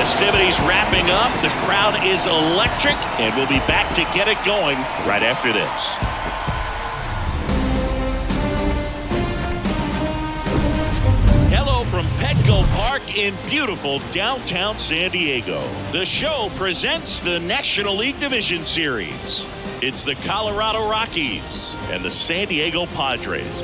Festivities wrapping up. The crowd is electric, and we'll be back to get it going right after this. Hello from Petco Park in beautiful downtown San Diego. The show presents the National League Division Series. It's the Colorado Rockies and the San Diego Padres.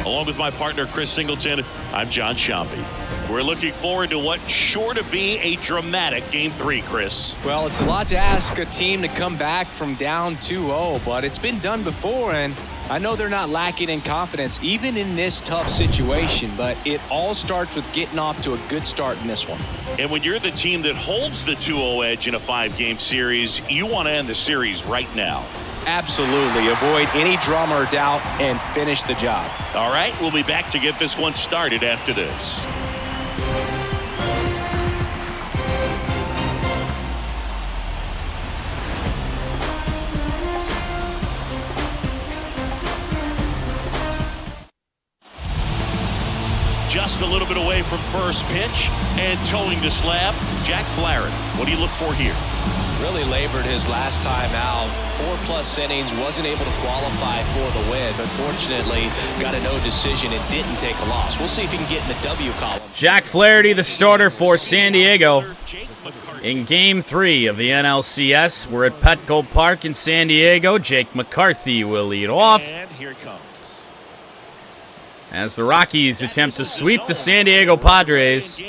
Along with my partner, Chris Singleton, I'm John Shambi. We're looking forward to what's sure to be a dramatic Game 3, Chris. Well, it's a lot to ask a team to come back from down 2-0, but it's been done before, and I know they're not lacking in confidence, even in this tough situation, but it all starts with getting off to a good start in this one. And when you're the team that holds the 2-0 edge in a 5-game series, you want to end the series right now. Absolutely. Avoid any drama or doubt and finish the job. All right, we'll be back to get this one started after this. Just a little bit away from first pitch and towing the slab, Jack Flaherty. What do you look for here? Really labored his last time out. 4+ innings, wasn't able to qualify for the win, but fortunately got a no decision and didn't take a loss. We'll see if he can get in the W column. Jack Flaherty, the starter for San Diego in Game 3 of the NLCS. We're at Petco Park in San Diego. Jake McCarthy will lead off, And here it comes. as the Rockies attempt to sweep the San Diego Padres,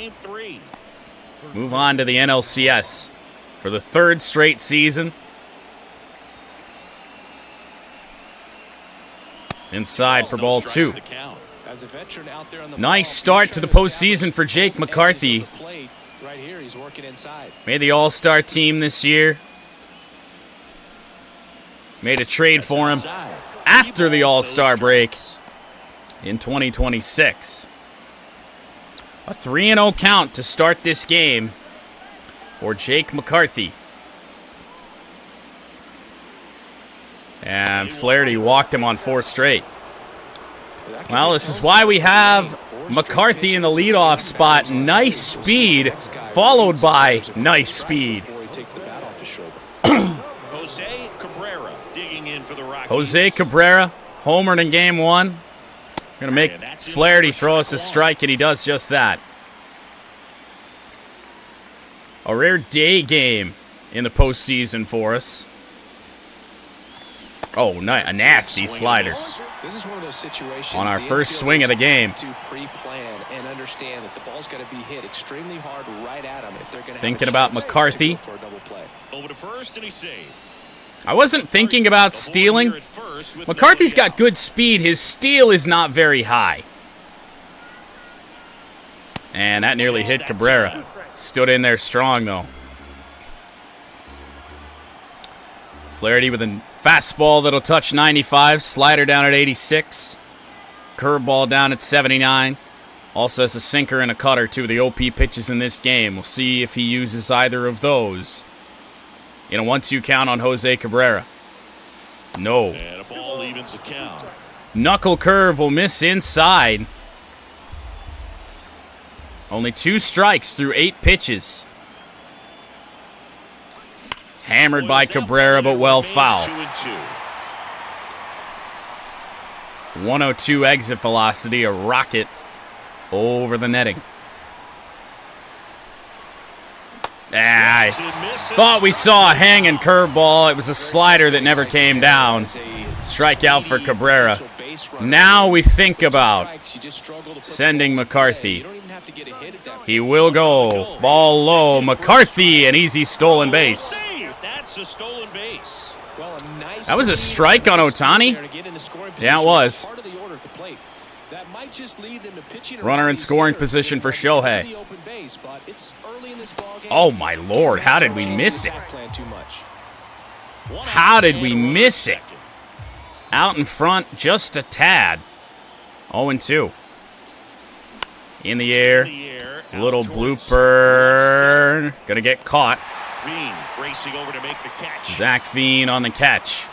move on to the NLCS for the 3rd straight season. Inside for ball 2. Nice start to the postseason for Jake McCarthy. Made the All-Star team this year. Made a trade for him after the All-Star break in 2026. A 3-0 count to start this game for Jake McCarthy. And Flaherty walked him on 4 straight. Well, this is why we have McCarthy in the leadoff spot. Nice speed, followed by nice speed. Jose Cabrera digging in for the Rockies. Jose Cabrera, homered in Game 1. Going to make Flaherty throw us a strike, and he does just that. A rare day game in the postseason for us. Oh, a nasty slider. This is one of those situations on our first swing of the game. To pre-plan and understand that the ball's got to be hit extremely hard right at them if they're going to thinking about McCarthy. For a double play. Over to first, and he saved. I wasn't thinking about stealing. McCarthy's got good speed. His steal is not very high. And that nearly hit Cabrera. Stood in there strong, though. Flaherty with a fastball that'll touch 95. Slider down at 86. Curveball down at 79. Also has a sinker and a cutter, two of the OP pitches in this game. We'll see if he uses either of those in a 1-2 count on Jose Cabrera. No. And a ball evens the count. Knuckle curve will miss inside. Only 2 strikes through 8 pitches. Hammered by Cabrera, but well fouled. 102 exit velocity, a rocket over the netting. I thought we saw a hanging curveball. It was a slider that never came down. Strikeout for Cabrera. Now we think about sending McCarthy. He will go. Ball low. McCarthy, an easy stolen base. That was a strike on Ohtani? Yeah, it was. Runner in scoring position for Shohei. Oh, my Lord. How did we miss it? How did we miss it? Out in front, just a tad. 0-2. In the air. Little blooper. Gonna get caught. Racing over to make the catch. Zach Veen on the catch.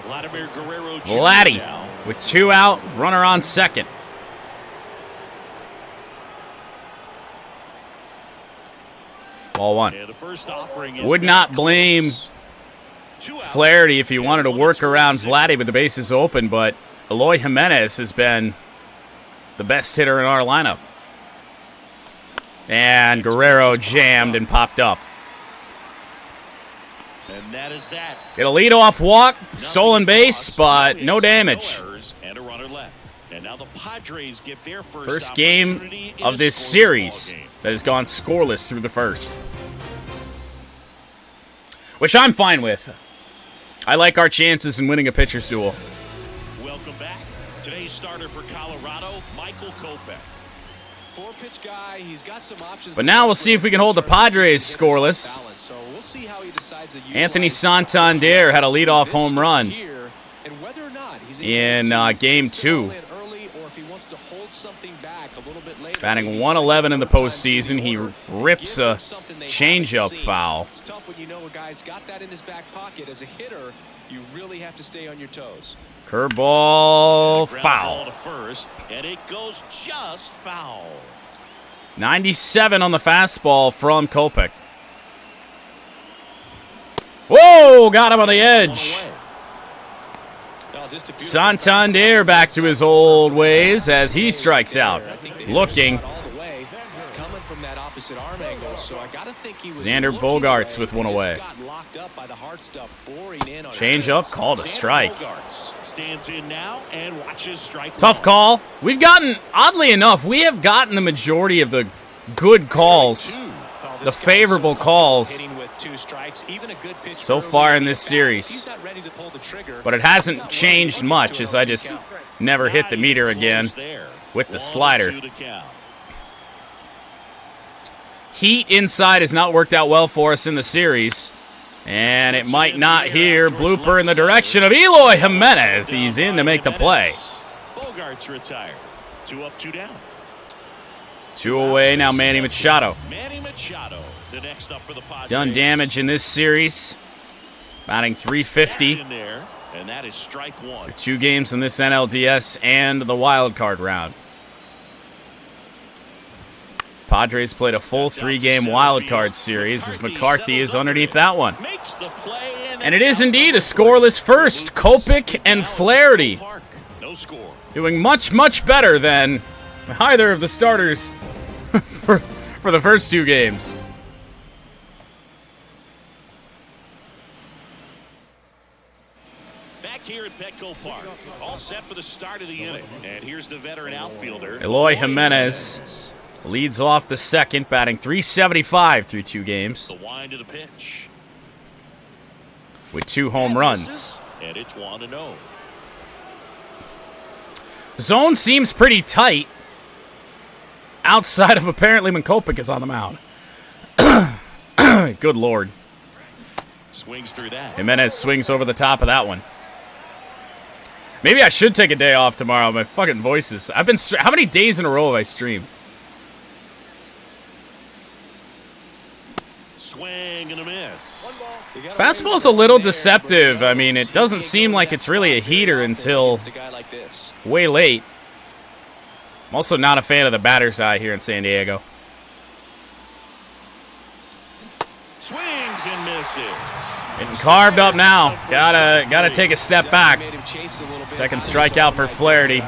Vladimir Guerrero Vladdy with 2 out, runner on second. Ball one. And the first offering is Would not blame Flaherty if he wanted to work around Vladdy with the bases open, but Eloy Jimenez has been the best hitter in our lineup. And Guerrero jammed and popped up. And that is that. Get a leadoff walk, stolen base, but no damage. And a runner left. And now the Padres get their First game of this series that has gone scoreless through the first. Which I'm fine with. I like our chances in winning a pitcher's duel. Welcome back. Today's starter for Colorado, Michael Kopech. Four-pitch guy, he's got some options. But now we'll see if we can hold the Padres scoreless. Anthony Santander had a leadoff home run in Game 2. Batting 111 in the postseason, he rips a changeup foul. It's tough when you know a guy's got that in his back pocket. As a hitter, you really have to stay on your toes. Curveball foul. To first, and it goes just foul. 97 on the fastball from Kopech. Whoa, got him on the edge. Santander back to his old ways as he strikes out. Looking. Xander Bogaerts with one away. Change up, called a strike. Tough call. We've gotten, oddly enough, we have gotten the majority of the good calls, the favorable calls so far in this series. But it hasn't changed much as I just never hit the meter again with the slider. Heat inside has not worked out well for us in the series. And it might not here. Blooper in the direction of Eloy Jimenez. He's in to make the play. Bogaerts retired. 2 up, 2 down. 2 away now, Manny Machado. Manny Machado, the next up for the Padres. Done damage in this series. Batting .350. And that is strike one. 2 games in this NLDS and the wild card round. Padres played a full 3-game wild card series as McCarthy is underneath that one. And it is indeed a scoreless first. Kopech and Flaherty doing much, much better than either of the starters for the first 2 games. Back here at Petco Park, all set for the start of the inning. And here's the veteran outfielder, Eloy Jimenez leads off the second, batting .375 through 2 games. The wind of the pitch. With 2 home runs. And it's 1-0. Zone seems pretty tight. Outside of apparently when Kopech is on the mound. Good Lord. Swings through that. Jimenez swings over the top of that one. Maybe I should take a day off tomorrow. My fucking voice is... How many days in a row have I streamed? Swing and a miss. Fastball's a little deceptive. I mean, it doesn't seem like it's really a heater until way late. I'm also not a fan of the batter's eye here in San Diego. Swings and misses. Getting carved up now. Gotta take a step back. Second strikeout for Flaherty.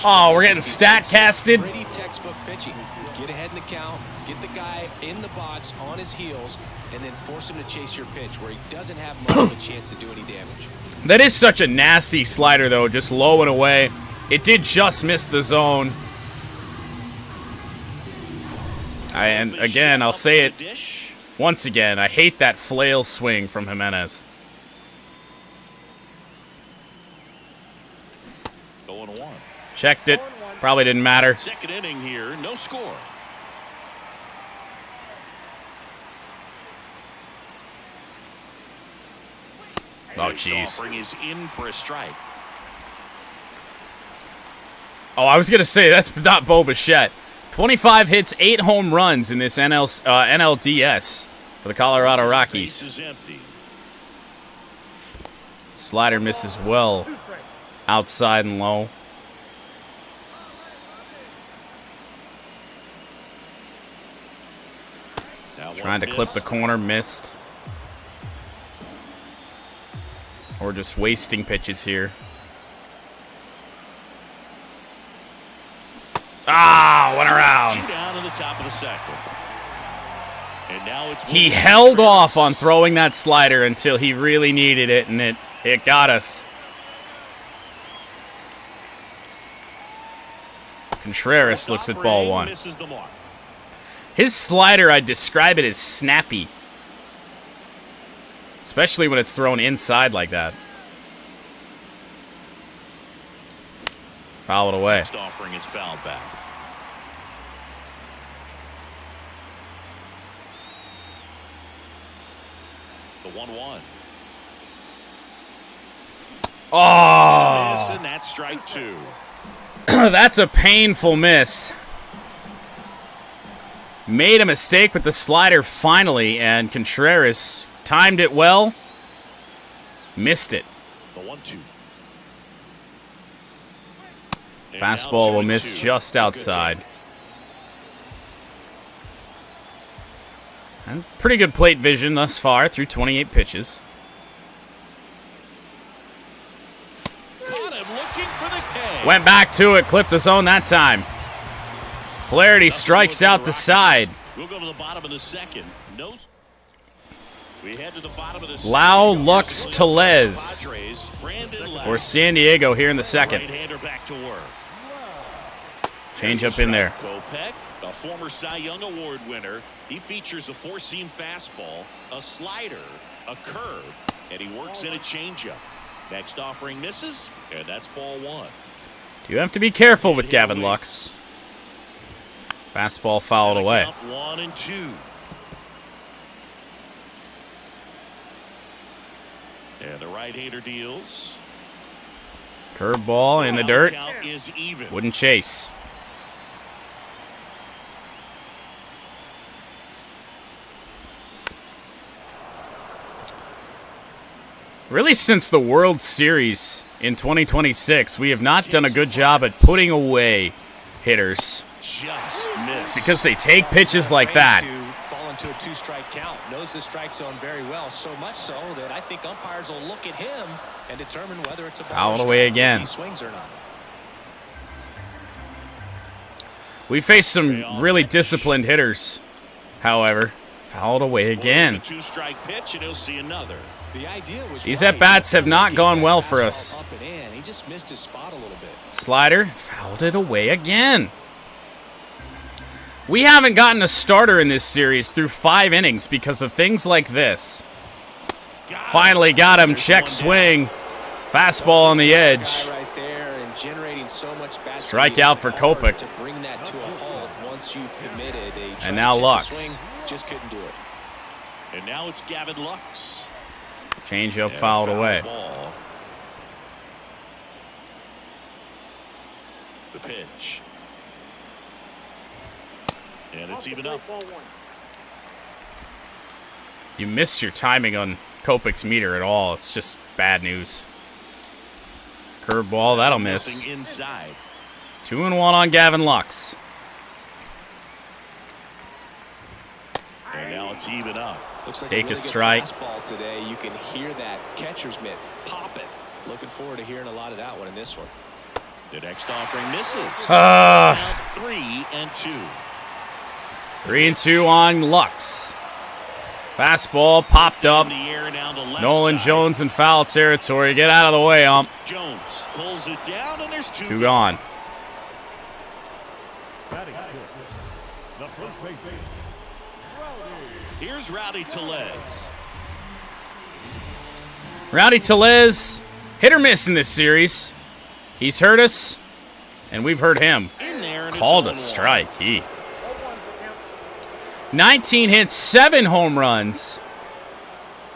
Oh, we're getting stat casted. Get ahead in the count, get the guy in the box on his heels, and then force him to chase your pitch where he doesn't have much of a chance to do any damage. That is such a nasty slider, though, just low and away. It did just miss the zone. And again, I'll say it once again. I hate that flail swing from Jimenez. 0-1. Checked it. Probably didn't matter. Second inning here, no score. Oh, jeez. Offering is in for a strike. Oh, I was going to say, that's not Bo Bichette. 25 hits, 8 home runs in this NLDS for the Colorado Rockies. Base is empty. Slider misses well. Outside and low. Trying to clip the corner, missed. Or just wasting pitches here. Ah, went around. Down in the top of the second. And now it's he held off on throwing that slider until he really needed it, and it got us. Contreras looks at ball one. His slider, I'd describe it as snappy. Especially when it's thrown inside like that. Foul it away. Next offering is fouled back. The 1-1. Oh! And that's strike two. That's a painful miss. Made a mistake with the slider finally, and Contreras timed it well. Missed it. The 1-2. Fastball will miss just outside. And pretty good plate vision thus far through 28 pitches. Went back to it, clipped the zone that time. Flaherty strikes out the side. We'll go to the bottom of the second. We head to the bottom of the Lau Lux Tellez for San Diego here in the second. Change up in there. Kopech, a former Cy Young Award winner. He features a four-seam fastball, a slider, a curve, and he works in a changeup. Next offering misses, and that's ball one. You have to be careful with Gavin Lux. Fastball fouled away. 1-2. And the right-hander deals. Curveball in the dirt. Count is even. Wouldn't chase. Really, since the World Series in 2026, we have not done a good job at putting away hitters. Just missed. Because they take pitches like that. Fall into a two-strike count. Knows the strike zone very well, so much so that I think umpires will look at him and determine whether it's a ball Foul away again. he swings or not. We faced some really disciplined hitters, however. Fouled away again. Two-strike pitch, and he'll see another. These at-bats have not gone well for us. He just missed his spot a little bit. Slider, fouled it away again. We haven't gotten a starter in this series through 5 innings because of things like this. Finally got him, check swing. Fastball on the edge. Strikeout for Kopech. And now Lux. Just couldn't do it. And now it's Gavin Lux. Changeup fouled away. Ball. The pitch. And it's even up. You missed your timing on Kopech's meter at all. It's just bad news. Curveball, that'll miss. Inside. 2-1 on Gavin Lux. And now it's even up. Looks like Take a really strike. good fastball today. You can hear that catcher's mitt popping. Looking forward to hearing a lot of that one in this one. The next offering misses. 3-2. 3-2 on Lux. Fastball popped up. In the air down to left Nolan side. Jones in foul territory. Get out of the way, ump. Jones pulls it down, and there's 2 2 gone. Here's Rowdy Tellez. Rowdy Tellez, hit or miss in this series. He's hurt us, and we've hurt him. In there, and Called a it's 0-1. strike. 19 hits, 7 home runs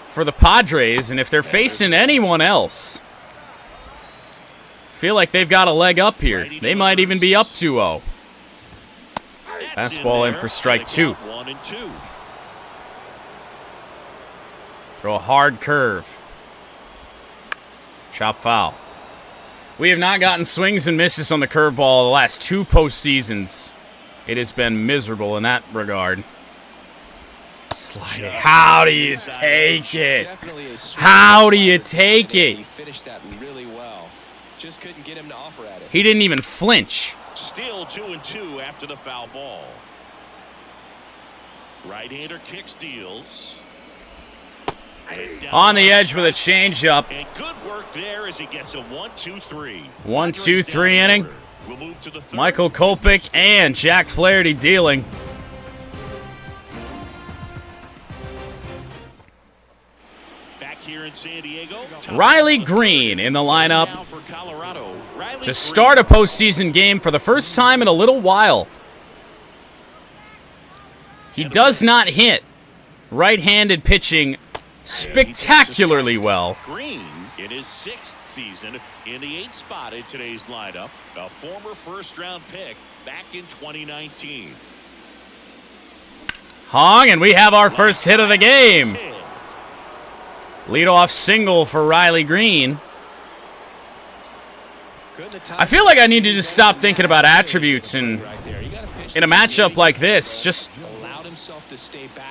for the Padres, and if they're facing anyone else, feel like they've got a leg up here. They might even be up 2-0. That's Fastball in there. for strike 2. 1-2. Throw a hard curve. Chop foul. We have not gotten swings and misses on the curveball the last 2 postseasons. It has been miserable in that regard. Slider. How do you take it? How do you take it? He finished that really well. Just couldn't get him to offer at it. He didn't even flinch. Still 2-2 after the foul ball. Right-hander kick steals. On the edge with a changeup. And good work there as he gets a 1-2-3. 1-2-3 inning. We'll move to the third. Michael Kopech and Jack Flaherty dealing. Back here in San Diego. Riley Green in the lineup Now for Colorado. Riley to start a postseason game for the first time in a little while. He does not hit right-handed pitching spectacularly well. Green in his 6th season in the 8th spot in today's lineup. A former first-round pick back in 2019. Hung, and we have our first hit of the game. Leadoff single for Riley Green. I feel like I need to just stop thinking about attributes and in a matchup like this, just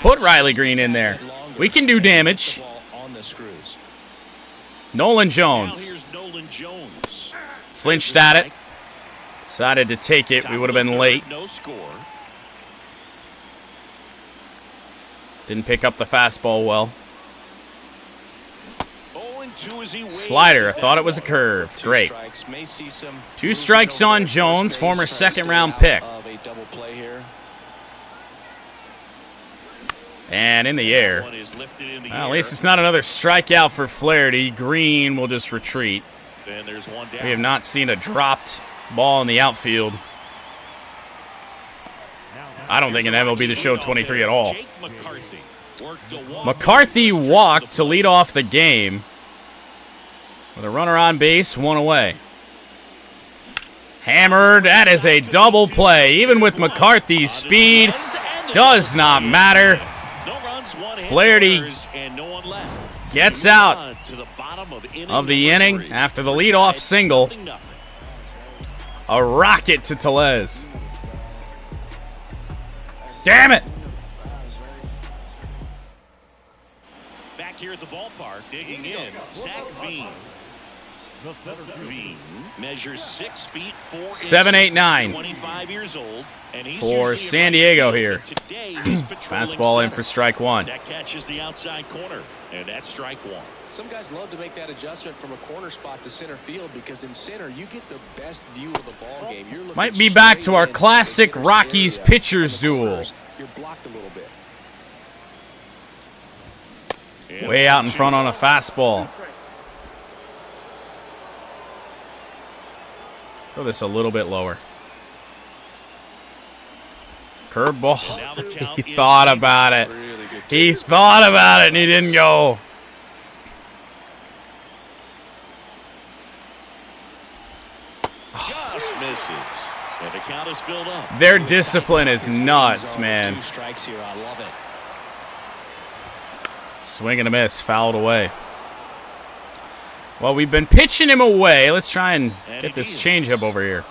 put Riley Green in there. We can do damage. Nolan Jones. Flinched at it. Decided to take it. We would have been late. No score. Didn't pick up the fastball well. Slider. I thought it was a curve. Great. 2 strikes on Jones, former second-round pick. And in the air. Well, at least it's not another strikeout for Flaherty. Green will just retreat. We have not seen a dropped ball in the outfield. I don't think in MLB The Show 23 at all. McCarthy walked to lead off the game. With a runner on base, 1 away. Hammered. That is a double play. Even with McCarthy's speed, does not matter. Flaherty gets out of the inning after the leadoff single. A rocket to Tellez. Damn it! Back here at the ballpark, digging in, Zach Veen. Veen measures 6 feet 4 inches. 7'8" 25 years old, and he's for San Diego here. Today, he's patrolling Fastball in center. for strike 1. That catches the outside corner, and that's strike 1. Some guys love to make that adjustment from a corner spot to center field because in center you get the best view of the ball game. You're looking Might be back to our straight in classic the Rockies area. pitchers duel. You're blocked a little bit. Way out in front on a fastball. Throw this a little bit lower. Curveball. He thought about it. He thought about it and he didn't go. Just misses. And the count is filled up. Their discipline is nuts, man. 2 strikes here. I love it. Swing and a miss. Fouled away. Well, we've been pitching him away. Let's try and get this changeup over here.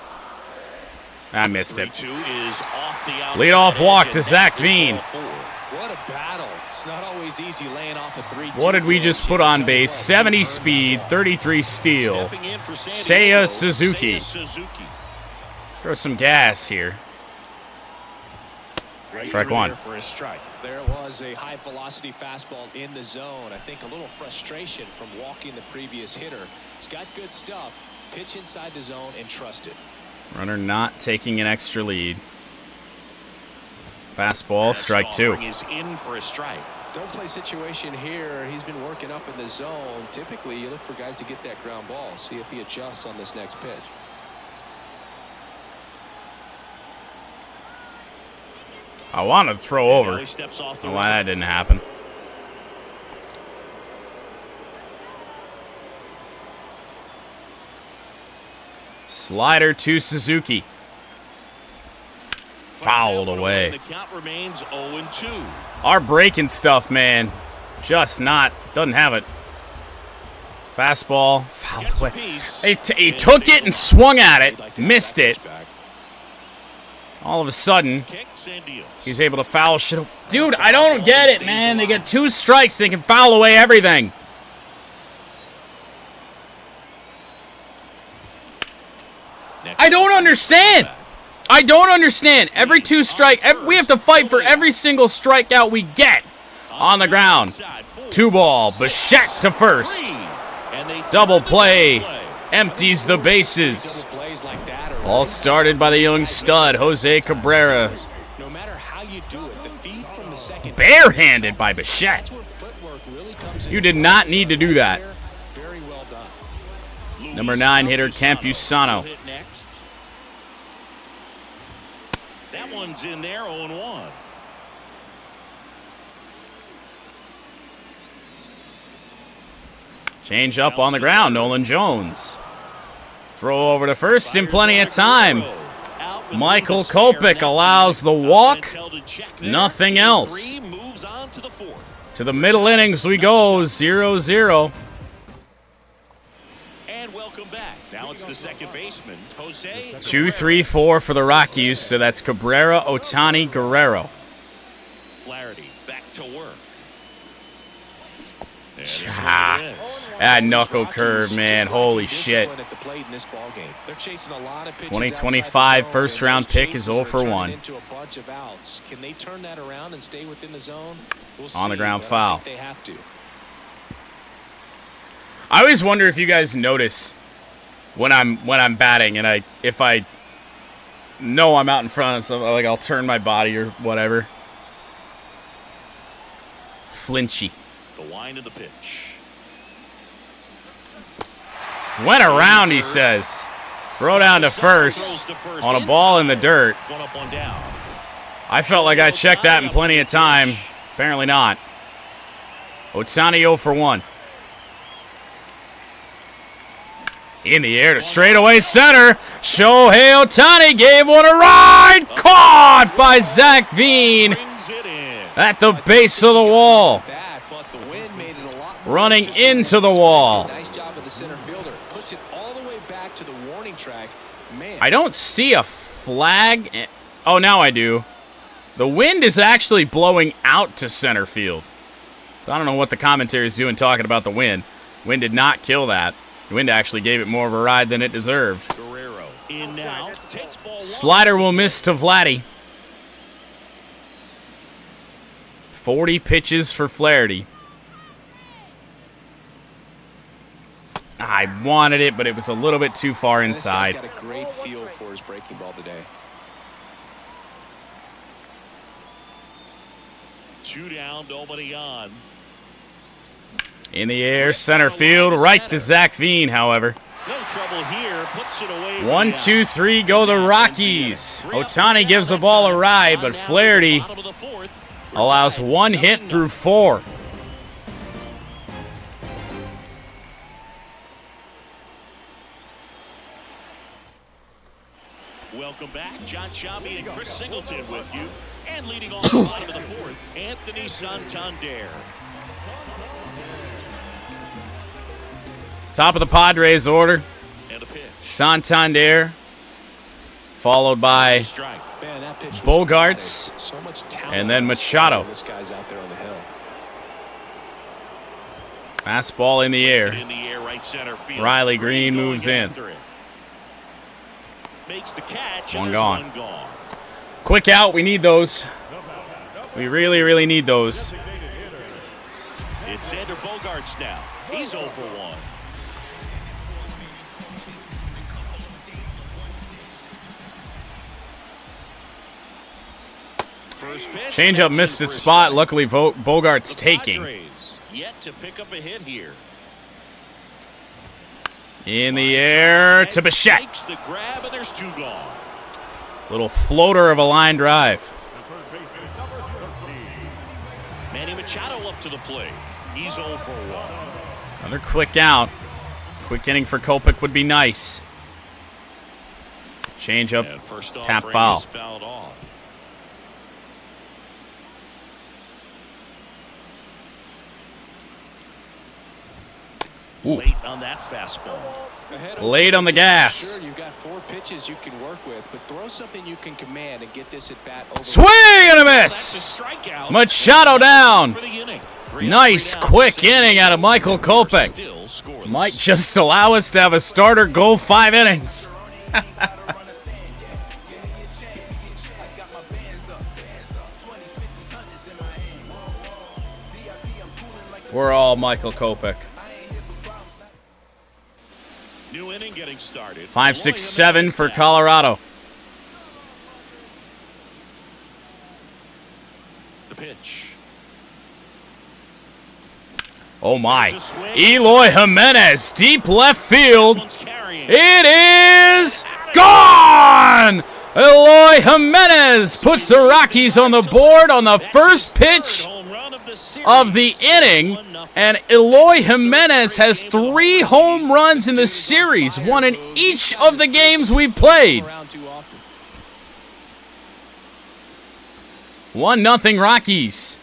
I missed it. Leadoff walk to Zach Veen. What a battle. It's not always easy laying off a 3-2. What did we just put on base? 70 speed, 33 steal. Seiya Suzuki. Throw some gas here. Strike 1. There was a high-velocity fastball in the zone. I think a little frustration from walking the previous hitter. He's got good stuff. Pitch inside the zone and trust it. Runner not taking an extra lead. Fastball, strike 2. Is in for a strike. Don't play situation here. He's been working up in the zone. Typically, you look for guys to get that ground ball. See if he adjusts on this next pitch. I wanted to throw over. I don't know why that didn't happen. Slider to Suzuki. Fouled away. The count remains 0-2. Our breaking stuff, man, just not, doesn't have it. Fastball, fouled away. He took it and swung at it, missed it. All of a sudden, Kicks and deals. he's able to foul shit. Dude, I don't get it, man. They get 2 strikes. They can foul away everything. I don't understand. I don't understand. Every 2 strike, we have to fight for every single strikeout we get on the ground. 2 ball. Bichette to first. Double play. Empties the bases. All started by the young stud, Jose Cabrera. Barehanded by Bichette. You did not need to do that. Number 9 hitter, Campusano. That one's in there, 0-1. Change up on the ground, Nolan Jones. Throw over to first in plenty of time. Michael Kopech allows the walk. Nothing else. To the middle innings we go, 0-0. And welcome back. Now it's the second baseman, Jose. 2-3-4 for the Rockies, so that's Cabrera, Ohtani, Guerrero. Flaherty back to work. That knuckle curve, man. Holy shit. 2025 first round pick is 0 for 1. On the ground foul. I always wonder if you guys notice when I'm batting and if I know I'm out in front of something, like I'll turn my body or whatever. Flinchy. The wind of the pitch. Went around, he says. Throw down to first on a ball in the dirt. I felt like I checked that in plenty of time. Apparently not. Ohtani 0 for 1. In the air to straightaway center. Shohei Ohtani gave one a ride. Caught by Zach Veen at the base of the wall. Running into the wall. Nice job of the center fielder. Pushed it all the way back to the warning track. Man. I don't see a flag. Oh, now I do. The wind is actually blowing out to center field. I don't know what the commentary is doing talking about the wind. Wind did not kill that. The wind actually gave it more of a ride than it deserved. Guerrero in now. Takes ball. Slider will miss to Vladdy. 40 pitches for Flaherty. I wanted it, but it was a little bit too far inside. This guy's got a great feel for his breaking ball today. 2 down, nobody on. In the air, center field, right to Zach Veen, however. No trouble here, puts it away. 1, 2, 3, go the Rockies. Ohtani gives the ball a ride, but Flaherty allows 1 hit through 4. Welcome back. John Shabby and Chris Singleton with you. And leading off the bottom of the 4th, Anthony Santander. Top of the Padres order. And a pitch. Santander, followed by Bogarts, and then Machado. This guy's out there on the hill. Fastball in the air. In the air, right center field. Riley Green moves in. Makes the catch. One gone. Quick out. We need those. We really, really need those. It's Xander Bogaerts now. He's 0 for 1. First pitch. Changeup missed its spot. Luckily, Bogart's taking. Yet to pick up a hit here. In the air to Bichette. Takes the grab and there's 2 gone. Little floater of a line drive. Manny Machado up to the plate. He's 0 for 1. Another quick out. Quick inning for Kopech would be nice. Changeup, tap foul. Late on that fastball. Late on the gas. Sure, you've got 4 pitches you can work with, but throw something you can command and get this at bat over. Swing and a miss. Machado down. Nice quick inning out of Michael Kopech. Might just allow us to have a starter go 5 innings. We're all Michael Kopech. New inning getting started. 5, 6, 7 for Colorado. The pitch. Oh my. Eloy Jimenez, deep left field. It is gone! Eloy Jimenez puts the Rockies on the board on the first pitch of the inning. And Eloy Jimenez has 3 home runs in the series, 1 in each of the games we played. 1-0 Rockies.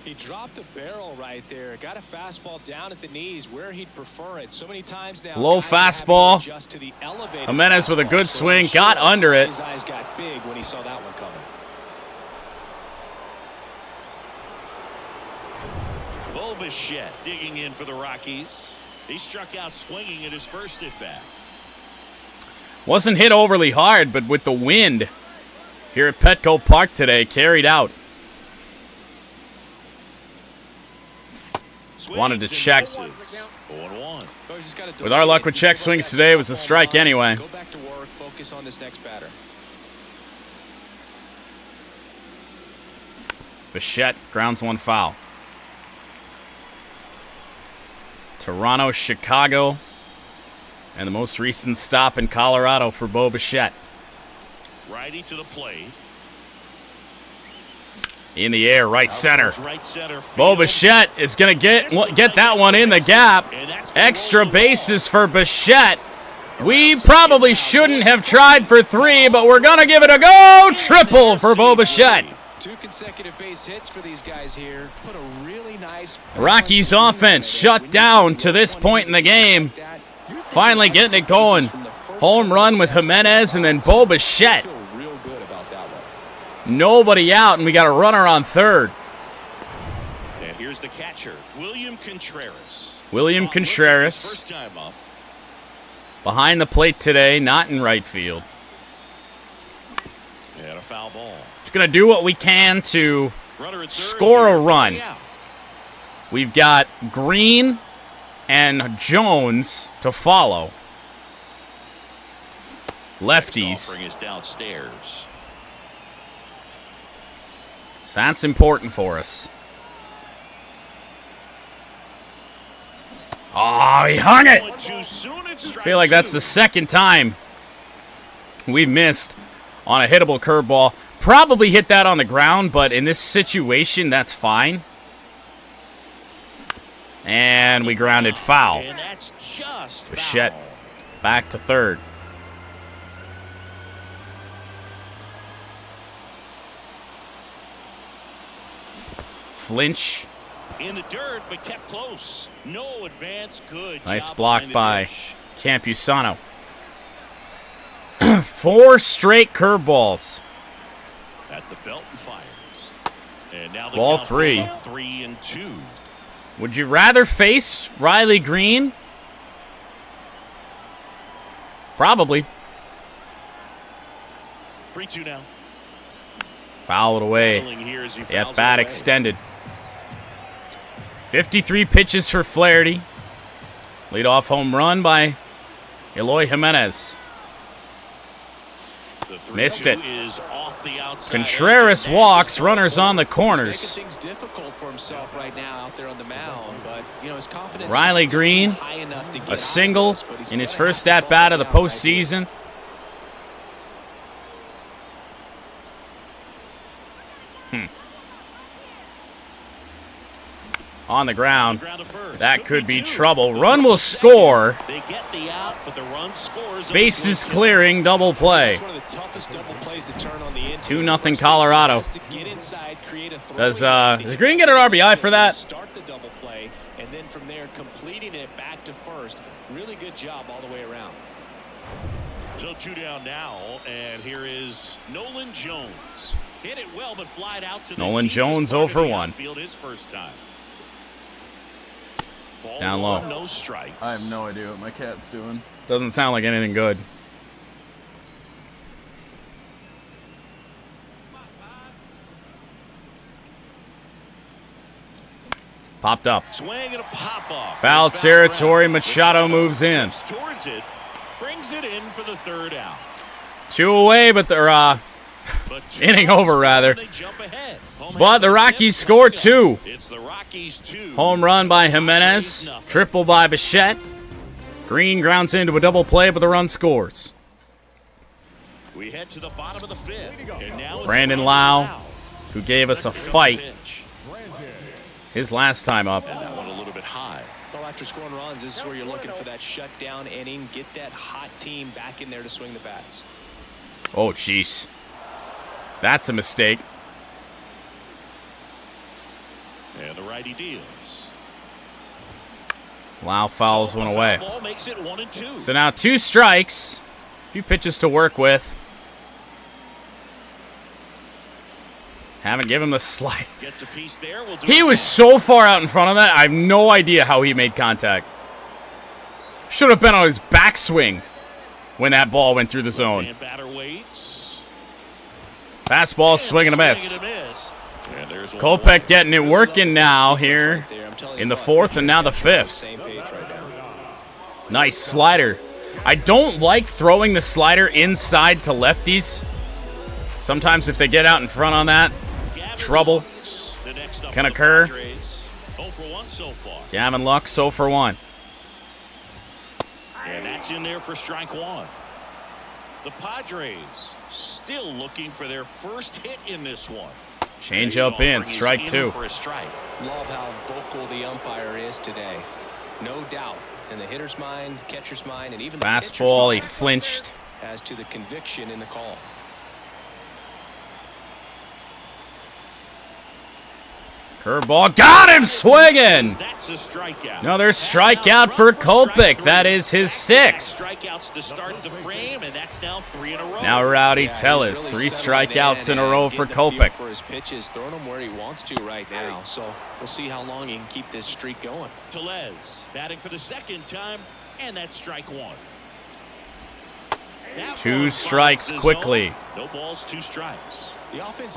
He dropped the barrel right there. Got a fastball down at the knees where he'd prefer it. So many times now. Low fastball. Jimenez with a good swing, got under it. His eyes got big when he saw that one coming. Bichette digging in for the Rockies. He struck out swinging at his first at-bat. Wasn't hit overly hard, but with the wind here at Petco Park today, carried out. Wanted to check. With our luck with check swings today, it was a strike anyway. Go back to work, focus on this next batter. Bichette grounds 1 foul. Toronto, Chicago, and the most recent stop in Colorado for Bo Bichette. Righty to the plate. In the air, right center. Bo Bichette is going to get that one in the gap. Extra bases for Bichette. We probably shouldn't have tried for 3, but we're going to give it a go. Triple for Bo Bichette. 2 consecutive base hits for these guys here. Put a really nice Rockies offense shut down to this point in the game. Finally getting it going. Home run with Jimenez and then Bo Bichette. Nobody out, and we got a runner on third. And here's the catcher, William Contreras. William Contreras. First time up. Behind the plate today, not in right field. And a foul ball. Just going to do what we can to score a run. We've got Green and Jones to follow. Lefties. Bring us downstairs. So that's important for us. Oh, he hung it! I feel like that's the second time we've missed on a hittable curveball. Probably hit that on the ground, but in this situation, that's fine. And we grounded foul. And that's just Bichette foul. back to third. Flinch. In the dirt, but kept close. No advance. Good. Nice job block behind the by dish. Campusano. 4 straight curveballs. At the belt and fires. And now the Ball count 3. 3-2. Would you rather face Riley Green? Probably. 3-2 now. Foul it away. Here as he The fouls at-bat it away. extended. 53 pitches for Flaherty. Leadoff home run by Eloy Jimenez. The 3-2 Missed it. is off the outside Contreras edge. walks, runners on the corners. Making things difficult for himself right now out there on the mound, but you know his confidence. Riley seems to be Green, high enough to get a out single of this, but he's in his gotta first have the at-bat of the ball down right postseason. On the ground. Ground to first. That could be 2. trouble. Run will score. They get the out, but the run scores. Bases clearing, double play. It's one of the toughest double plays to turn on the infield. 2-0 Colorado. To get inside, create a throw Does Green get an RBI for that? Start the double play, 2 down now, and here is Nolan Jones. Hit it well, but flied out to the Nolan Jones 0 for 1. Field his first time. Ball Down low. No strikes. I have no idea what my cat's doing. Doesn't sound like anything good. Popped up. Swing and a pop off. Foul territory. Machado moves in. Towards it, brings it in for the 3rd out. 2 away, but they're inning over rather. But the Rockies score 2. It's the Rockies 2. Home run by Jimenez. Triple by Bichette. Green grounds into a double play, but the run scores. We head to the bottom of the 5th. And now Brandon Lau, who gave us a fight his last time up. And that one a little bit high. Well, after scoring runs, this is where you're looking for that shutdown inning. Get that hot team back in there to swing the bats. Oh, jeez. That's a mistake. And the righty deals. Lau fouls one away. Ball makes it 1 and 2. So now 2 strikes. A few pitches to work with. Haven't given him the slide. Gets a piece there. We'll do He was so far out in front of that, I have no idea how he made contact. Should have been on his backswing when that ball went through the zone. Batter waits. Fastball, swing and a miss. Kopech getting it working now here in the 4th and now the 5th. Nice slider. I don't like throwing the slider inside to lefties. Sometimes if they get out in front on that, trouble can occur. Gavin Lux 0 for 1. And that's in there for strike 1. The Padres still looking for their first hit in this one. Change up in, strike 2. For a strike. Love how vocal the umpire is today. No doubt. In the hitter's mind, catcher's mind, and even the fastball, he pitcher's mind flinched. as to the conviction in the call. Curveball, got him swinging. That's a strikeout. Another strikeout for Kopech. That is his 6th. Strikeouts to start the frame, and that's now 3 in a row. Now Rowdy Tellez, 3 strikeouts in a row for Kopech. For his pitches, throwing him where he wants to right now. So we'll see how long he can keep this streak going. Tellez batting for the 2nd time, and that's strike 1. 2 strikes quickly. No balls, 2 strikes.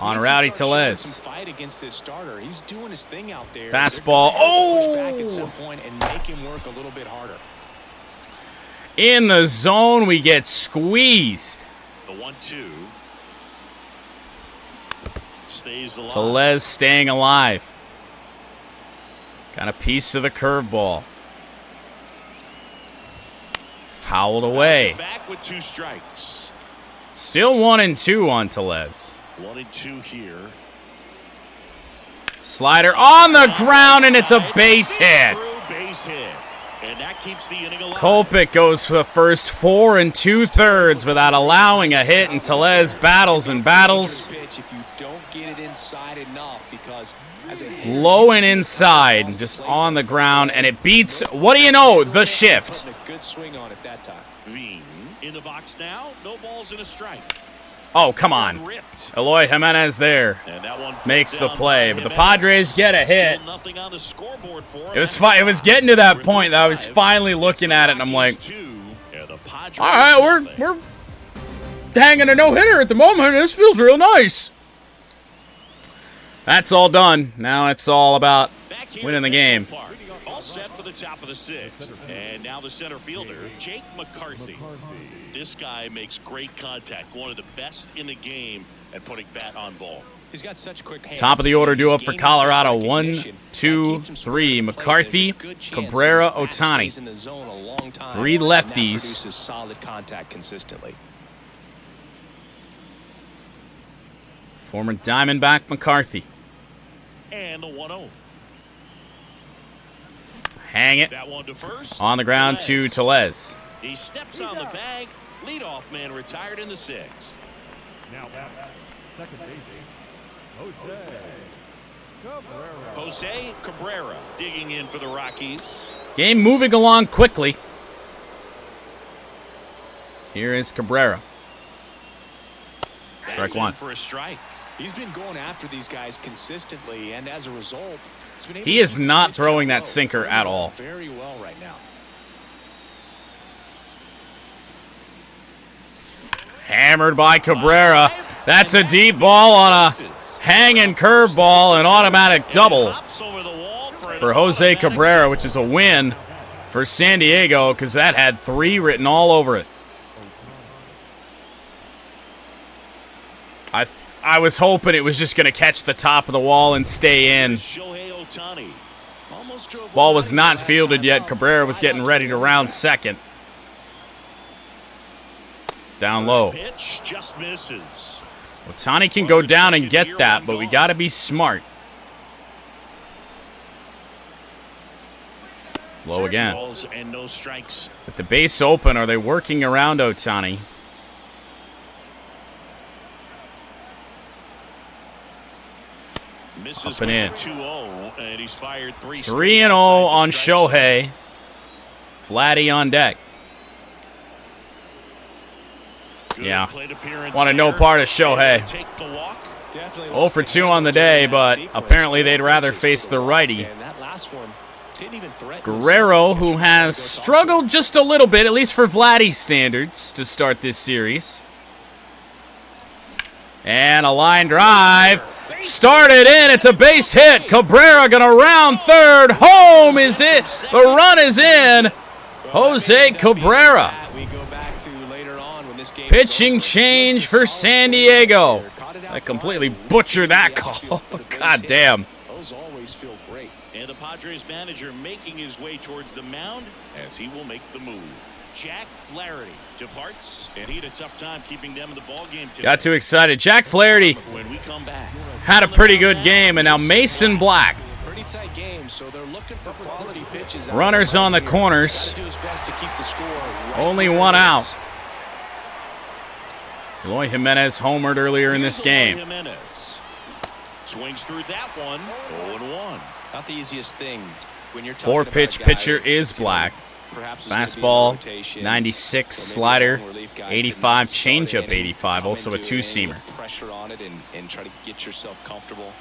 On Rowdy Tellez. Fight against this starter. He's doing his thing out there. Fastball. Oh! Back at some point and make him work a little bit harder. In the zone, we get squeezed. The 1-2 stays alive. Tellez staying alive. Got a piece of the curveball. Fouled away. Back with 2 strikes. Still 1 and 2 on Tellez. 1 and 2 here. Slider on the ground, and it's a base hit. Base hit. And that keeps the inning alive. Kopech goes for the first 4 2/3 without allowing a hit, and Tellez battles and battles. If you don't get it inside enough, because as a hitter, Low and inside, just on the ground, and it beats, what do you know, the shift. putting a good swing on it that time. Veen in the box now. No balls and a strike. Oh, come on. Ripped. Eloy Jimenez there And that one makes the down play, by but the Jimenez. Padres get a hit. Still nothing on the scoreboard for him. It was getting to that point that I was finally looking at it, and I'm like, all right, we're hanging a no-hitter at the moment. This feels real nice. That's all done. Now it's all about winning the game. All set for the top of the 6th. And now the center fielder, Jake McCarthy. This guy makes great contact. One of the best in the game at putting bat on ball. He's got such quick hands. Top of the order due up for His Colorado. game 1, recognition. 2, That keeps him 3. spread. McCarthy, There's a good chance Cabrera, that this bat Ohtani. stays in the zone a long time, 3 and that lefties. produces solid contact consistently. Former Diamondback McCarthy. And the 1-0. Hang it. That one to first. On the ground to Tellez. He steps on the bag. Leadoff man retired in the 6th. Now back, second base, Jose Cabrera digging in for the Rockies. Game moving along quickly. Here is Cabrera. Strike one. For a strike. He's been going after these guys consistently, and as a result, he's been able He to is keep not his pitch throwing down that low sinker at all. very well right now. Hammered by Cabrera. That's a deep ball on a hanging curveball, an automatic double for Jose Cabrera, which is a win for San Diego because that had 3 written all over it. I was hoping it was just going to catch the top of the wall and stay in. Ball was not fielded yet. Cabrera was getting ready to round second. Down low. Pitch just misses. Ohtani can go down and get that, but we got to be smart. Low again. And no strikes. With the base open, are they working around Ohtani? Up and in. 2-0, and he's fired 3-0 on Shohei. Vladdy on deck. Yeah. Wanted no part of Shohei. 0 for 2 on the day, but apparently they'd rather face the righty. Guerrero, who has struggled just a little bit, at least for Vladdy standards, to start this series. And a line drive. Started in. It's a base hit. Cabrera going to round third. Home is it. The run is in. Jose Cabrera. Pitching change for San Diego. I completely butchered that call. God damn. Those always feel great. And the Padres manager making his way towards the mound as he will make the move. Jack Flaherty departs, and he had a tough time keeping them in the ball game today. Got too excited. Jack Flaherty When we come back, had a pretty good game, and now Mason Black. Pretty tight game, so they're looking for quality pitches. Runners on the corners. Do his best to keep the score right Only where one it out. is. Eloy Jimenez homered earlier in this game. Jimenez swings through that one. 0-1. Not the easiest thing when you're talking 4-pitch about a guy pitcher that's, is Black. perhaps is gonna be in the Fastball, rotation. 96, So maybe slider, a long relief guy 85, can start changeup, the inning, 85, come also a into an inning 2-seamer. with pressure on it and try to get yourself comfortable.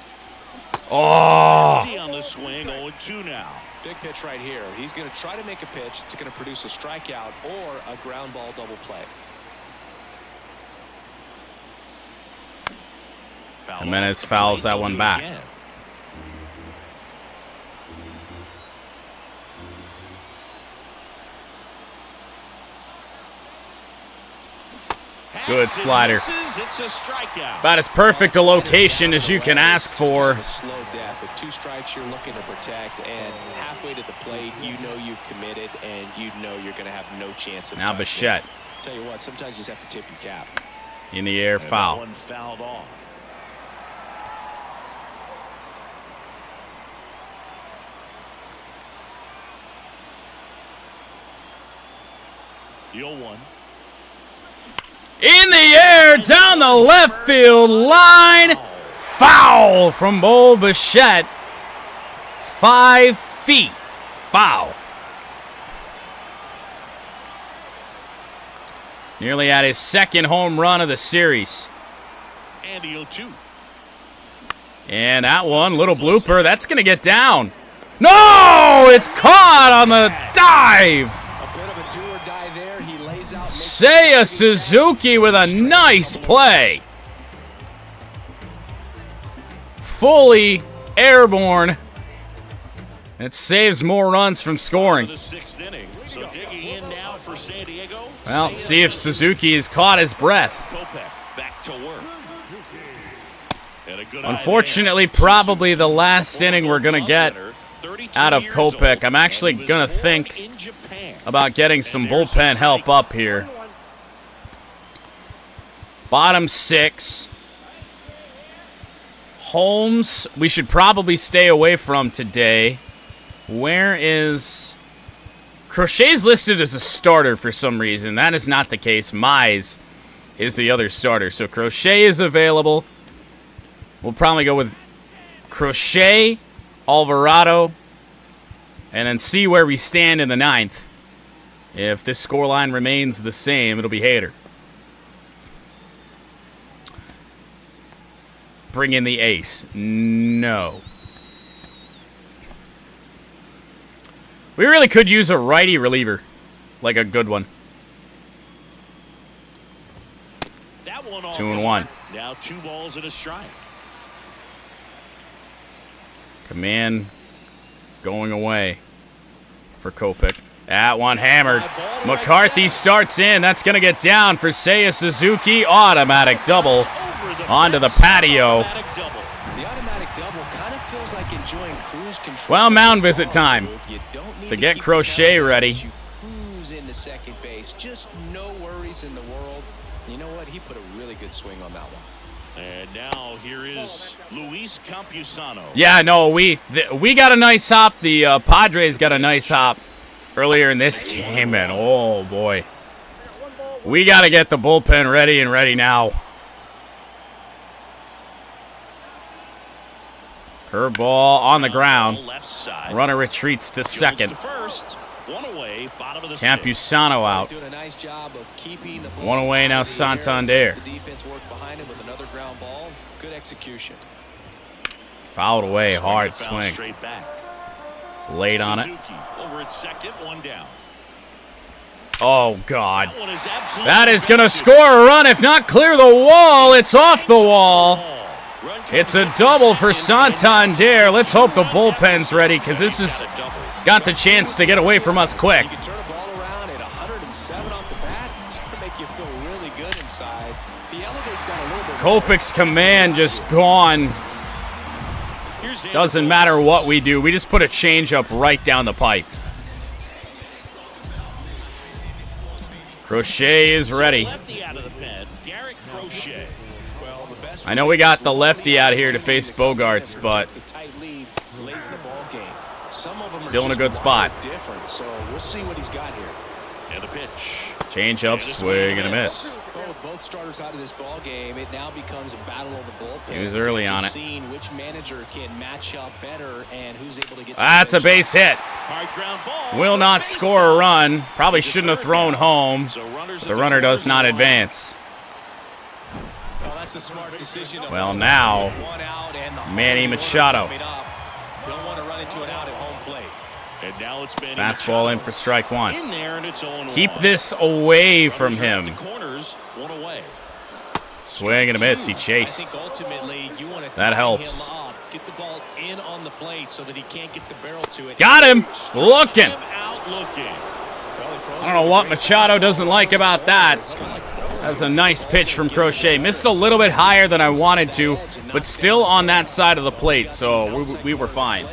Oh! On the swing, 0-2 now. Big pitch right here. He's going to try to make a pitch that's going to produce a strikeout or a ground ball double play. Jimenez fouls that one back. Good slider. It's a strikeout. About as perfect a location as you can ask for. A slow death. With 2 strikes, you're looking to protect, and halfway to the plate, you know you've committed, and you know you're going to have no chance of. Now Bichette Tell you what, sometimes you just have to tip your cap. in the air, foul. One fouled off. The 0-1. In the air, down the left field line. Foul from Bo Bichette. 5 feet. Foul. Nearly at his second home run of the series. And the 0-2. And that one, little blooper, that's going to get down. No! It's caught on the dive. A bit of a do or die there. He lays out. Seiya Suzuki with a nice play. Fully airborne. It saves more runs from scoring. The 6th inning. So digging in now for San Diego. Well, let's see if Suzuki has caught his breath. Kopech back to work. And a good Unfortunately, probably the last inning we're going to get out of Kopech. I'm actually going to think about getting some bullpen help up here. Bottom 6. Holmes, we should probably stay away from today. Where is... Crochet's listed as a starter for some reason. That is not the case. Mize is the other starter. So Crochet is available. We'll probably go with Crochet, Alvarado, and then see where we stand in the 9th. If this scoreline remains the same, it'll be Hader. Bring in the ace. No. We really could use a righty reliever. Like a good one. That one off 2-1. Now 2 balls and a strike. Command going away for Kopech. That one hammered. McCarthy starts in. That's going to get down for Seiya Suzuki. Automatic double onto the patio. The automatic double kind of feels like enjoying cruise control. Well, mound visit time to get Crochet ready. You cruise into second base. Just no worries in the world. You know what? He put a really good swing on that one. And now here is Luis Campusano. Yeah, no, we got a nice hop. The Padres got a nice hop earlier in this game, and oh boy, we got to get the bullpen ready and ready now. Curveball on the ground. Runner retreats to second. Campusano out. One away now, Santander. Fouled away, hard swing. Late on it. Oh, God. That is going to score a run, if not clear the wall. It's off the wall. It's a double for Santander. Let's hope the bullpen's ready, because this has got the chance to get away from us quick. Kopech's command just gone. Doesn't matter what we do. We just put a changeup right down the pipe. Crochet is ready. I know we got the lefty out here to face Bogarts, but still in a good spot. Change up, swing and a miss. Both starters out of this ball game, it now becomes a battle of the bullpen. He was early on it. Which manager can match up better and who's able to get. That's a base hit. Will not score a run. Probably shouldn't have thrown home. The runner does not advance. Well, now Manny Machado. Fastball in for strike one. Keep this away from him. Swing and a miss. He chased. That helps. Got him. Looking. I don't know what Machado doesn't like about that. That's a nice pitch from Crochet. Missed a little bit higher than I wanted to, but still on that side of the plate, so we were fine.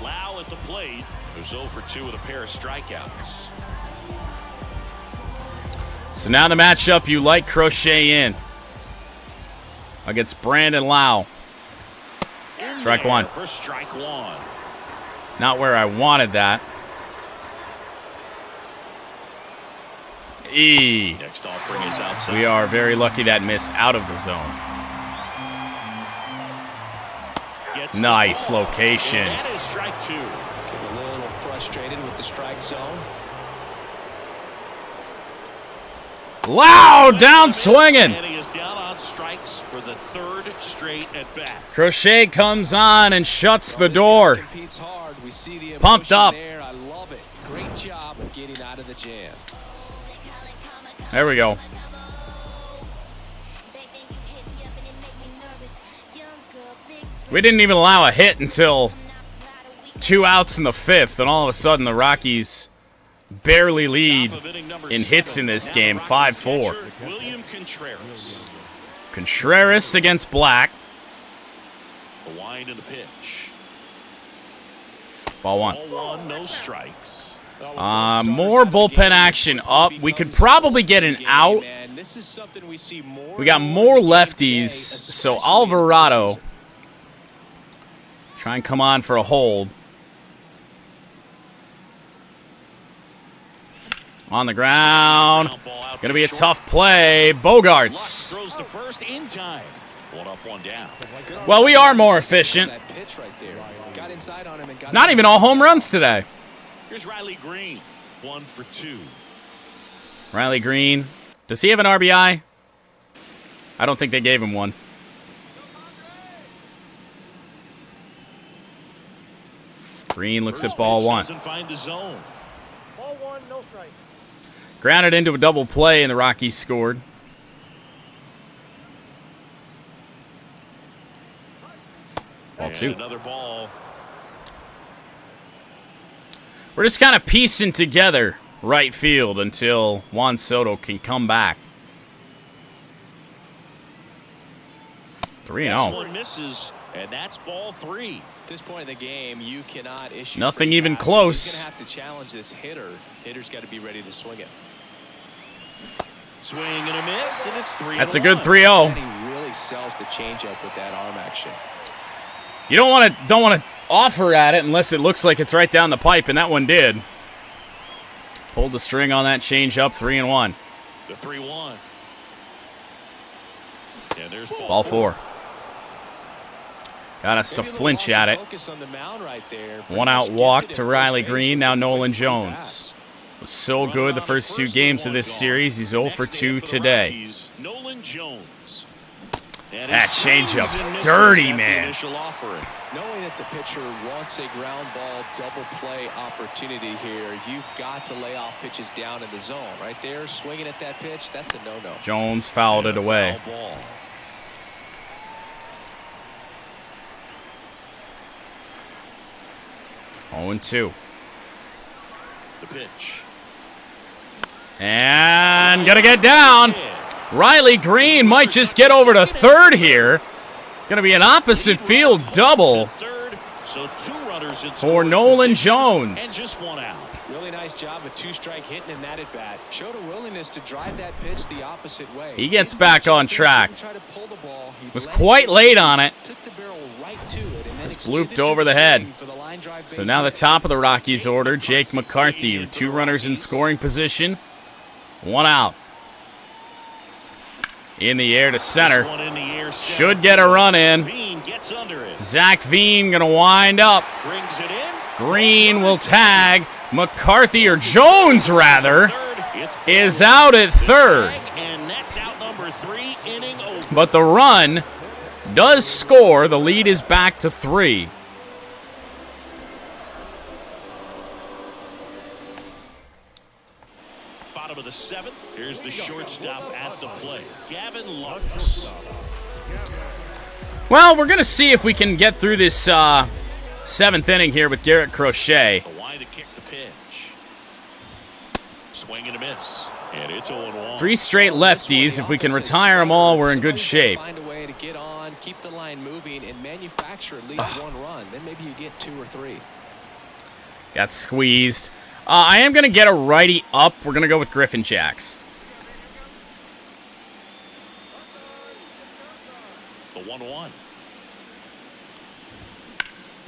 Lau at the plate, who's 0 for 2 with a pair of strikeouts. So now the matchup, you like Crochet in against Brandon Lau. Strike one. For strike one. Not where I wanted that. Next offering is outside. We are very lucky that missed out of the zone. Nice location. That is strike two. Getting a little frustrated with the strike zone. Lau down swinging. He is down on strikes for the 3rd straight at bat. Crochet comes on and shuts the door. Pumped up. I love it. Great job of getting out of the jam. There we go. We didn't even allow a hit until 2 outs in the 5th, and all of a sudden the Rockies barely lead in hits in this game, 5-4. Contreras against Black. The wind and the pitch. Ball one. Ball one, no strikes. More bullpen action up. We could probably get an out. We got more lefties, so Alvarado try and come on for a hold. On the ground. Gonna be a tough play. Bogarts. Well, we are more efficient. Not even all home runs today. Here's Riley Green, 1 for 2. Riley Green. Does he have an RBI? I don't think they gave him one. Green looks at ball one. Doesn't find the zone. Ball one, no strike. Grounded into a double play, and the Rockies scored. Ball And two. another ball. We're just kind of piecing together right field until Juan Soto can come back. 3-0. This one misses, and that's ball 3. At this point in the game, you cannot issue Nothing free even passes. close. He's going to have to challenge this hitter. Hitter's got to be ready to swing it. Swing and a miss, and it's 3-1. That's a good 3-0. And he really sells the changeup with that arm action. You don't want to offer at it unless it looks like it's right down the pipe, and that one did. Pulled the string on that change up, 3-1. The 3-1. And there's Ball 4. Got us to flinch at it. One out walk to Riley Green. Now Nolan Jones. Was so good the first 2 games of this series. He's 0 for 2 today. Nolan Jones. That changeup's dirty, man. Knowing that the pitcher wants a ground ball double play opportunity here, you've got to lay off pitches down in the zone. Right there, swinging at that pitch, that's a no-no. Jones fouled it away. 0-2. The pitch. And gonna get down. Riley Green might just get over to third here. Gonna be an opposite field double for Nolan Jones. And just one out. Really nice job of 2-strike hitting in that at bat. Showed a willingness to drive that pitch the opposite way. He gets back on track. Was quite late on it. Just blooped over the head. So now the top of the Rockies order, Jake McCarthy. 2 runners in scoring position. 1 out. In the air to center. Should get a run in. Zach Veen going to wind up. Green will tag. McCarthy, or Jones rather, is out at third. But the run does score. The lead is back to 3. Bottom of the 7th. Here's the shortstop at the plate, Gavin Lux. Well, we're going to see if we can get through this 7th inning here with Garrett Crochet. Why to kick the pitch? Swing and a miss. And it's 0-1. 3 straight lefties. If we can retire them all, we're in good shape. Find a way to get on, keep the line moving, and manufacture at least 1 run. Then maybe you get 2 or 3. Got squeezed. I am going to get a righty up. We're going to go with Griffin Jacks. The 1-1.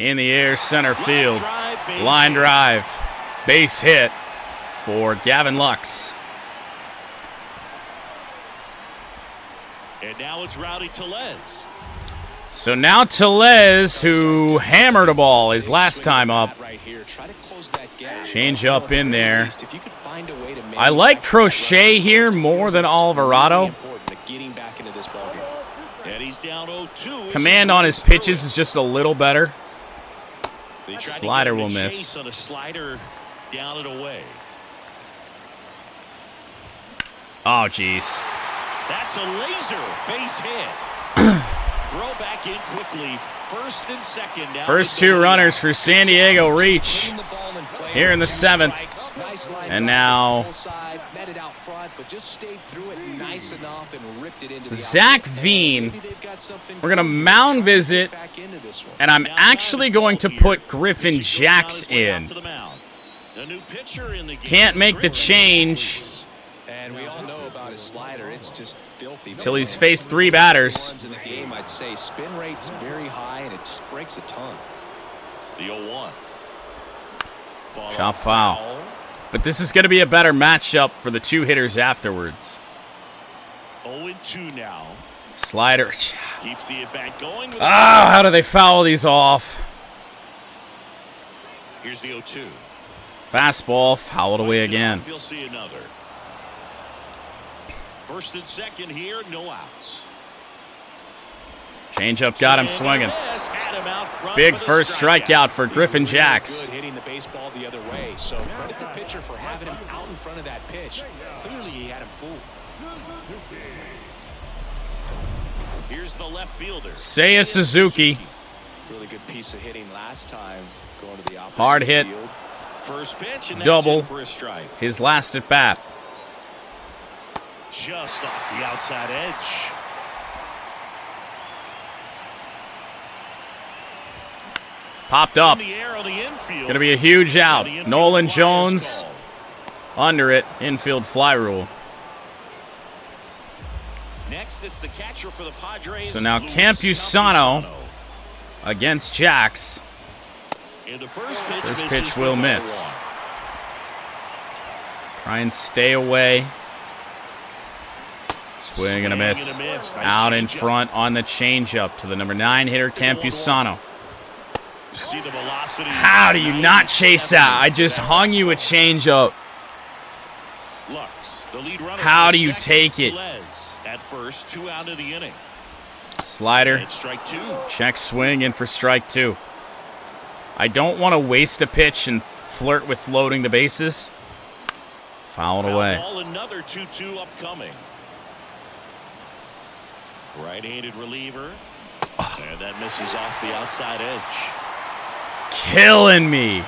In the air, center field. Line drive. Base hit for Gavin Lux. And now it's Rowdy Tellez. So now Tellez, who hammered a ball his last time up. Change up in there. I like Crochet here more than Alvarado. Command on his pitches is just a little better. Slider will miss. On a slider down and away. Oh, jeez. That's a laser base hit. Throw back in quickly. First and second. First 2 runners for San Diego reach here in the 7th. And now Zach Veen. We're going to mound visit, and I'm actually going to put Griffin Jacks in. Can't make the change. And we all know about his slider. It's just filthy. Till he's faced 3 batters. In the game, I'd say spin rate's very high, and it just breaks a ton. The 0-1. Chop foul. But this is going to be a better matchup for the 2 hitters afterwards. 0-2 now. Slider. Keeps the at-bat going. How do they foul these off? Here's the 0-2. Fastball fouled away again. You'll see another. First and second here, no outs. Changeup got him swinging. Big first strikeout for Griffin Jacks. Hitting the baseball the other way. So credit the pitcher for having him out in front of that pitch. Clearly he had him fooled. Here's the left fielder. Seiya Suzuki. Really good piece of hitting last time. Going to the opposite Hard hit. field. First pitch and that's Double. in for a strike. His last at bat. Just off the outside edge. Popped up. In the air on the infield. Going to be a huge out. And the infield Nolan fly is Jones called. under it. Infield fly rule. Next, it's the catcher for the Padres. So now Luis Campusano against Jacks. And the first pitch, First misses pitch for will ball miss. one. Try and stay away. Swing and a miss. Nice Out in changeup. front on the changeup to the number 9 hitter, Campusano. See the velocity. How do you not chase that? I just hung you a changeup. Lux, the lead runner. How for do you second. take it? Les at first, 2 out of the inning. Slider. And strike 2. Check swing in for strike 2. I don't want to waste a pitch and flirt with loading the bases. Fouled away. Ball, another 2-2 upcoming. Right-handed reliever. And that misses off the outside edge. Killing me.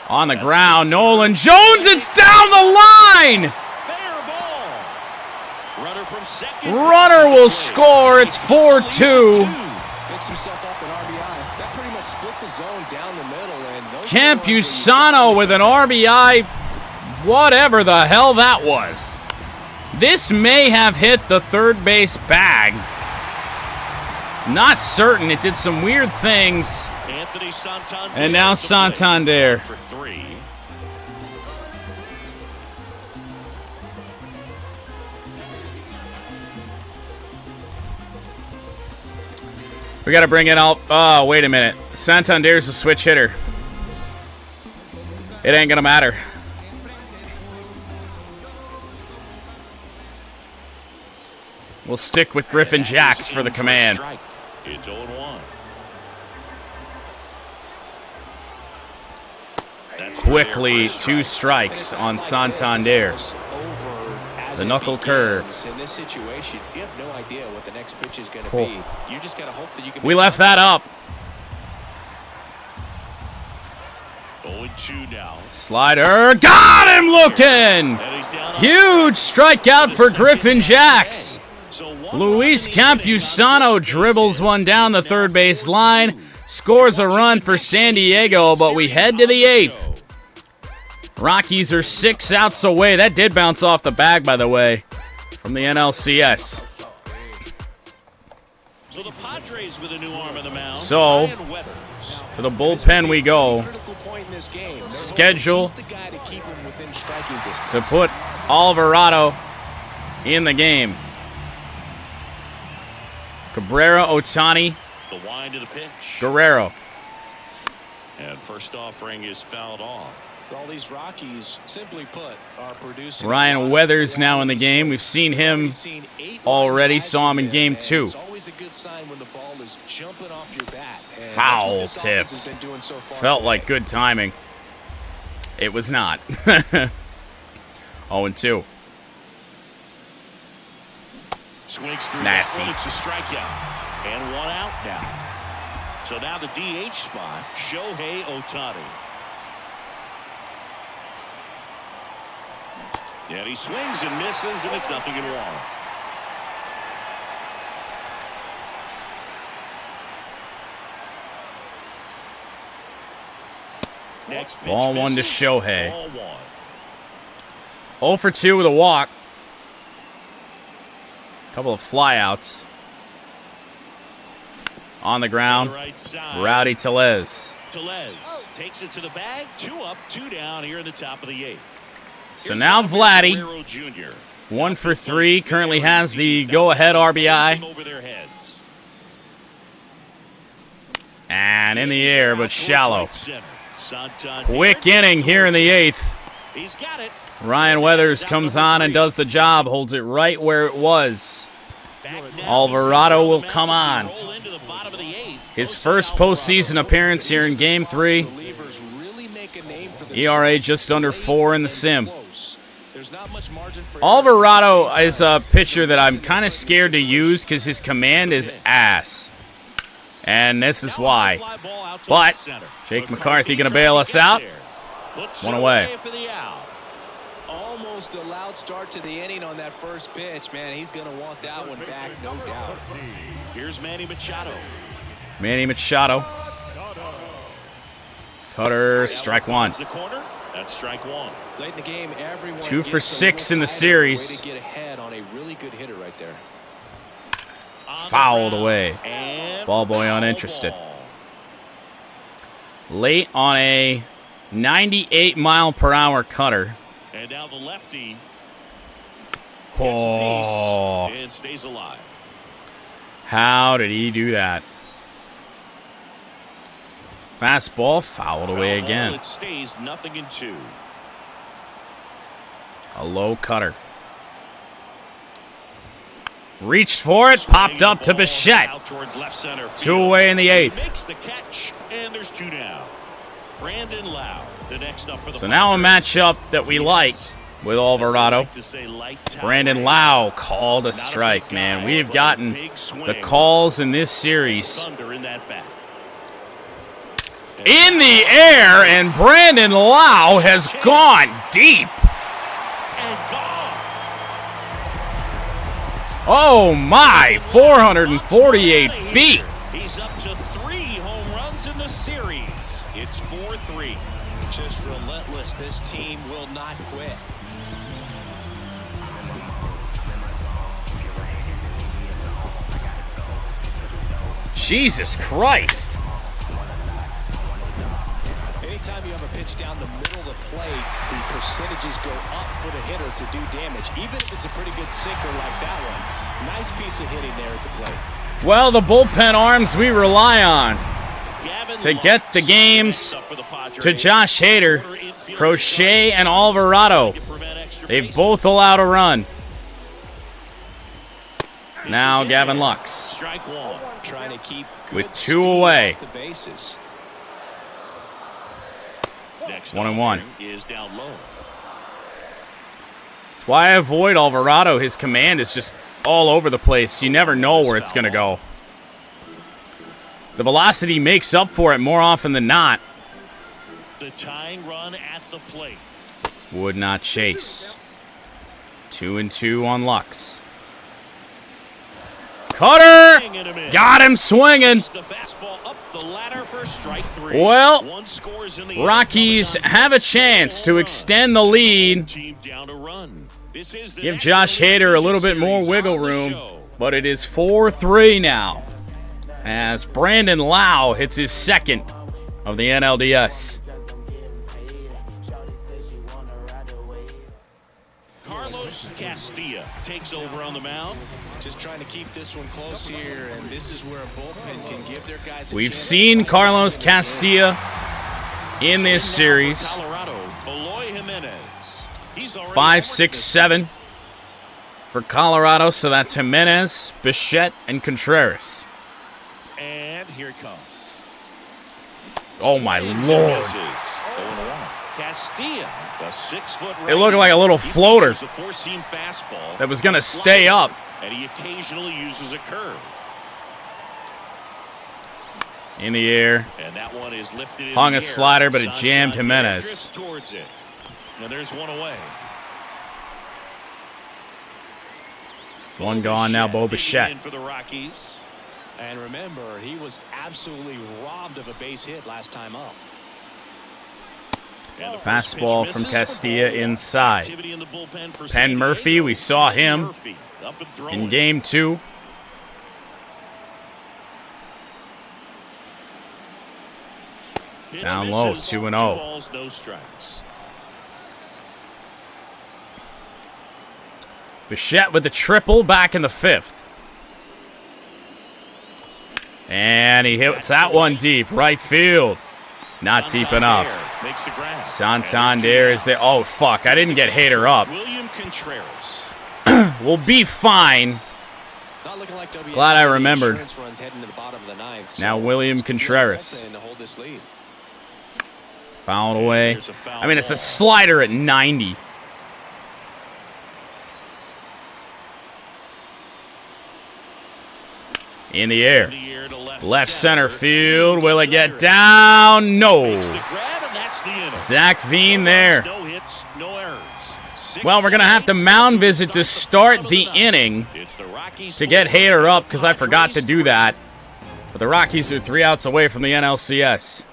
On the ground, Nolan Jones, it's down the line! Fair ball. Runner from second. Runner will score, it's 4-2. Picks himself up an RBI. That pretty much split the zone down the middle. And Campusano with an RBI, whatever the hell that was. This may have hit the third base bag. Not certain. It did some weird things. Anthony Santander. And now Santander. For 3. We got to bring it out. Oh, wait a minute. Santander's a switch hitter. It ain't going to matter. We'll stick with Griffin Jacks for the command. It's 0-1. Quickly, 2 strikes on Santander. The knuckle curve. In this situation, you have no idea what the next pitch is going to Oh. be. You just got to hope that you can. We left that up. 0-2 now. Slider. Got him looking! And he's down on Huge strikeout for Griffin Jacks. So one Luis run in the inning. Campusano dribbles one down the third base line. Scores a run for San Diego, but we head to the 8th. Rockies are 6 outs away. That did bounce off the bag, by the way, from the NLCS. So the Padres with a new arm on the mound. So, Ryan Weathers. to the bullpen we go. Critical point in this game. Schedule He's the guy to keep him within striking distance. to put Alvarado in the game. Cabrera, Ohtani, The wind of the pitch. Guerrero. And first offering is fouled off. All these Rockies, simply put, are producing. Ryan Weathers now in the game. We've seen him already. Saw him in game 2. It's always a good sign when the ball is jumping off your bat. And that's Foul what this offense has tipped. been doing so far Felt today. like good timing. It was not. 0-2. Swings through. Nasty. It's a strikeout. And 1 out now. So now the DH spot, Shohei Ohtani. And he swings and misses, and it's 0-1. Next pitch Ball 1 to misses. Shohei. Ball 1. 0 for 2 with a walk. Couple of flyouts. On the To ground, the right side. Rowdy Tellez. Tellez takes it to the bag. 2 up, 2 down here in the top of the 8th. So now Vladdy, Guerrero Jr. 1 for 3, currently has the go-ahead RBI. Over their heads. And in the air, but shallow. Quick inning here in the 8th. He's got it. Ryan Weathers comes on and does the job, holds it right where it was. Alvarado will come on. His first postseason appearance here in Game 3. ERA just under 4 in the sim. Alvarado is a pitcher that I'm kind of scared to use because his command is ass. And this is why. But Jake McCarthy going to bail us out. One away. Almost a loud start to the inning on that first pitch. Man, he's going to want that one back, no doubt. Here's Manny Machado. Manny Machado. Cutter, strike one. That's strike one. Late in the game, everyone 2 for 6 in the series. Way to get ahead on a really good hitter right there. Fouled away. Ball boy uninterested. Late on a 98-mile-per-hour cutter. And now the lefty. Oh. And stays alive. How did he do that? Fastball fouled away again. It stays 0-2. A low cutter. Reached for it, popped up to Bichette. 2 away in the 8th. Makes the catch, and there's 2 down. Brandon Lau, the next up for the So now a matchup that we like with Alvarado. Brandon Lau called a strike, man. We've gotten the calls in this series. In the air, and Brandon Lau has gone deep. Oh my, 448 feet. He's up to 3 home runs in the series. It's 4-3. Just relentless. This team will not quit. Jesus Christ. Anytime you have a pitch down the middle of the plate, the percentages go up for the hitter to do damage, even if it's a pretty good sinker like that one. Nice piece of hitting there at the plate. Well, the bullpen arms we rely on to get the games to Josh Hader, Crochet, and Alvarado. They've both allowed a run. Now Gavin Lux Trying to keep with 2 away. the bases. 1-1. Is down low. That's why I avoid Alvarado. His command is just all over the place. You never know where it's going to go. The velocity makes up for it more often than not. The tying run at the plate. Would not chase. 2-2 on Lux. Cutter! Got him swinging. The fastball up the ladder for strike 3. Well, One scores in the Rockies have a chance to extend the lead. team down a run. This is the Give Josh Hader a little bit more wiggle room, but it is 4-3 now as Brandon Lau hits his second of the NLDS. Carlos Castilla takes over on the mound. Just trying to keep this one close here, and this is where a bullpen can give their guys a We've chance. seen Carlos Castilla in this series. Colorado, Eloy Jimenez. He's already 5, 6, 7 for Colorado, so that's Jimenez, Bichette, and Contreras. And here it comes. Oh, my Swings and Lord. misses. 0-1. Castilla, the 6-foot It looked like a little floater He features a 4-seam fastball, that was going to a stay slider, up. and he occasionally uses a curve. In the air. And that one is lifted in Hung the a air. slider, but it Santander jammed Jimenez. drifts towards it. And there's one away. One gone now, Bo Bichette. In for the Rockies. And remember, he was absolutely robbed of a base hit last time up. And the first Fastball pitch from misses. Castilla inside. Activity in the bullpen for Penn San Murphy, Diego. we saw him Murphy up and throwing. in Game 2. Pitch Down low, misses. 2-0. 2 balls, no strikes. Bichette with the triple back in the 5th. And he hits that one deep. Right field. Not deep enough. Santander is there. Oh, fuck. I didn't get Hader up. William Contreras. We'll be fine. Glad I remembered. Now William Contreras. Fouled away. I mean, it's a slider at 90. In the air. Left center field. Will it get down? No. Zach Veen there. Well, we're going to have to mound visit to start the inning to get Hader up because I forgot to do that. But the Rockies are 3 outs away from the NLCS.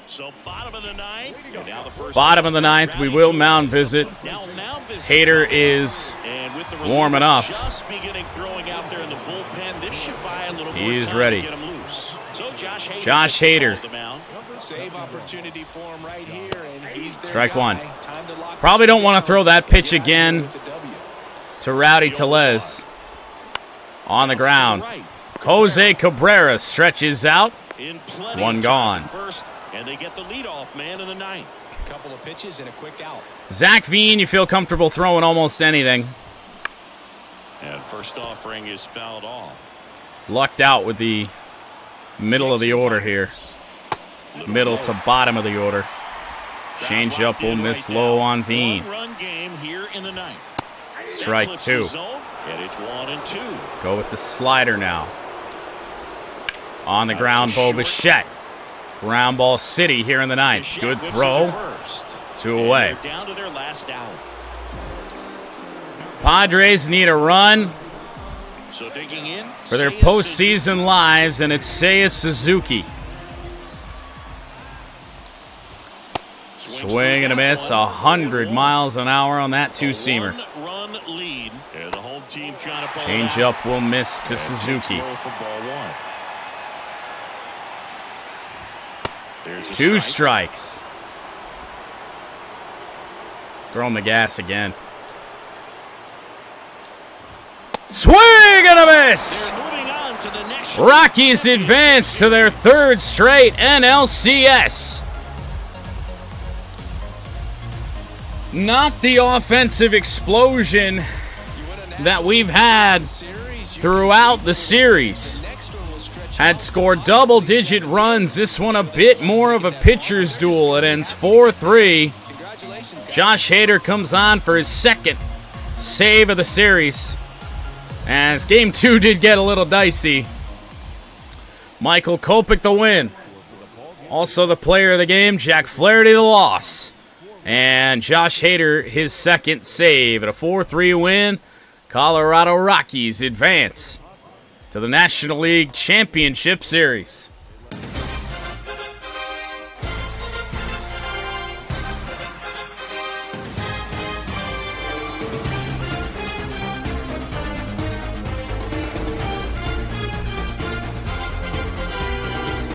So bottom of the ninth. Bottom of the ninth, we will mound visit. Hader is warm enough. He's ready. Josh Hader. Strike one. Probably don't want to throw that pitch again to Rowdy Tellez. On the ground. Jose Cabrera stretches out. One gone. And they get the leadoff man in the ninth. Couple of pitches and a quick out. Zach Veen, you feel comfortable throwing almost anything. And first offering is fouled off. Lucked out with the middle of the order here. Middle to bottom of the order. Change up will miss low on Veen. Run game here in the ninth. Strike two. And it's 1-2. Go with the slider now. On the ground, Bo Bichette. Ground ball city here in the ninth. Good throw. 2 away. Down to their last out. Padres need a run So digging in for their postseason lives, and it's Seiya Suzuki. Swing and a miss, 100 miles an hour on that two-seamer. One-run lead. And the home team trying to Change up will miss to Suzuki. Two strikes. Throwing the gas again. Swing and a miss! Rockies advance to their 3rd straight NLCS. Not the offensive explosion that we've had throughout the series. Had scored double-digit runs. This one a bit more of a pitcher's duel. It ends 4-3. Josh Hader comes on for his 2nd save of the series. As Game 2 did get a little dicey. Michael Kopech the win. Also the player of the game, Jack Flaherty the loss. And Josh Hader his 2nd save. At a 4-3 win, Colorado Rockies advance to the National League Championship Series.